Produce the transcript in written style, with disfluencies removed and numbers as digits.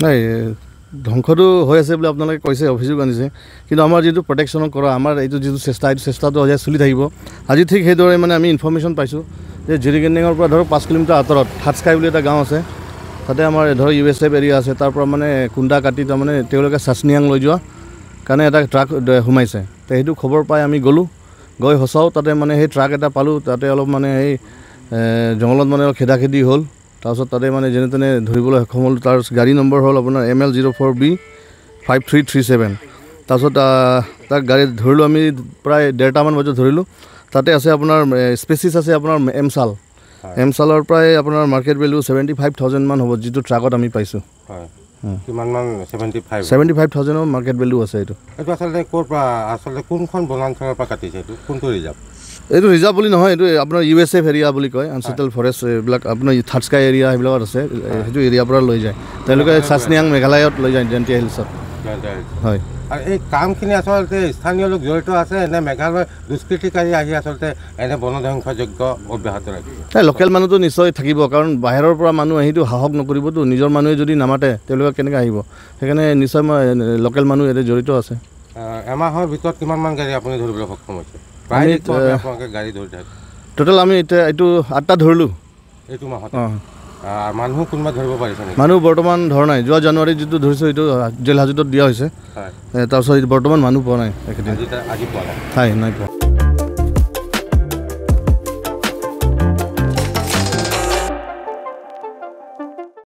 নাই ধ্বংসটো হৈ আছে বুলি আপোনালোকে কৈছে, অভিযোগ আনিছে, কিন্তু আমাৰ যিটো প্ৰটেকশ্যন কৰা আমাৰ এইটো যিটো চেষ্টা, এইটো চেষ্টাটো সদায় চলি থাকিব। আজি ঠিক সেইদৰে মানে আমি ইনফৰ্মেশ্যন পাইছোঁ যে জিৰিগেণ্ডিঙৰ পৰা ধৰক 5 কিলোমিটাৰ আঁতৰত হাটস্কাই বুলি এটা গাঁও আছে, তাতে আমাৰ ধৰক USF এৰিয়া আছে, তাৰ পৰা মানে কুন্দা কাটি তাৰমানে তেওঁলোকে চাচনিয়াং লৈ যোৱা কাৰণে এটা ট্ৰাক সোমাইছে। তো সেইটো খবৰ পাই আমি গ'লোঁ, গৈ সঁচাও তাতে মানে সেই ট্ৰাক এটা পালোঁ, তাতে অলপ মানে সেই জংঘলত মানে অলপ খেদাখেদি হ'ল। তাৰপিছত তাতে মানে যেনে তেনে ধৰিবলৈ সক্ষম হ'ল। তাৰ গাড়ী নম্বৰ হ'ল আপোনাৰ ML04B5337। তাৰপিছত তাক গাড়ী ধৰিলোঁ আমি প্ৰায় 1:30মান বজাত ধৰিলোঁ। তাতে আছে আপোনাৰ স্পেচিছ আছে আপোনাৰ এমচালৰ প্ৰায় আপোনাৰ মাৰ্কেট ভেলু 75,000 মান হ'ব, যিটো ট্ৰাকত আমি পাইছোঁ। কিমানমান 75,000ৰ মাৰ্কেট ভেলু আছে। এইটো আচলতে ক'ৰ পৰা, আচলতে কোনখন বনাঞ্চলৰ পৰা কাটিছে, এইটো কোনটো ৰিজাৰ্ভ? এইটো ৰিজাৰ্ভ বুলি নহয়, এইটো আপোনাৰ USF এৰিয়া বুলি কয়, আনচেটেল ফৰেষ্ট। এইবিলাক আপোনাৰ থাৰ্ডস্কাই এৰিয়া সেইবিলাকত আছে, সেইটো এৰিয়াৰ পৰা লৈ যায় তেওঁলোকে। চাচনিয়াং মেঘালয়ত লৈ যায়, জয়ন্তীয়া হিলছত। হয়, আৰু এই কামখিনি আচলতে স্থানীয় লোক জড়িত আছে নে মেঘালয় দুষ্কৃতিকাৰী আহি আচলতে এনে বনধ্বংসযোগ্য অব্যাহত ৰাখিছে? লোকেল মানুহটো নিশ্চয় থাকিব, কাৰণ বাহিৰৰ পৰা মানুহ আহিতো সাহস নকৰিবতো। নিজৰ মানুহে যদি নামাতে তেওঁলোকে কেনেকৈ আহিব? সেইকাৰণে নিশ্চয় লোকেল মানুহ ইয়াতে জড়িত আছে। এমাহৰ ভিতৰত কিমানমান গাড়ী আপুনি ধৰিবলৈ সক্ষম হৈছে? গাড়ী ধৰি থাকে টোটেল আমি এতিয়া এইটো 8টা ধৰিলোঁ এইটো মাহত। মানুহ কোনোবা ধৰিব পাৰিছে নেকি? মানুহ বৰ্তমান ধৰা নাই। যোৱা জানুৱাৰীত যিটো ধৰিছোঁ এইটো জেল হাজতত দিয়া হৈছে। তাৰপিছত বৰ্তমান মানুহ পোৱা নাই, আজি পোৱা নাই, নাই পোৱা।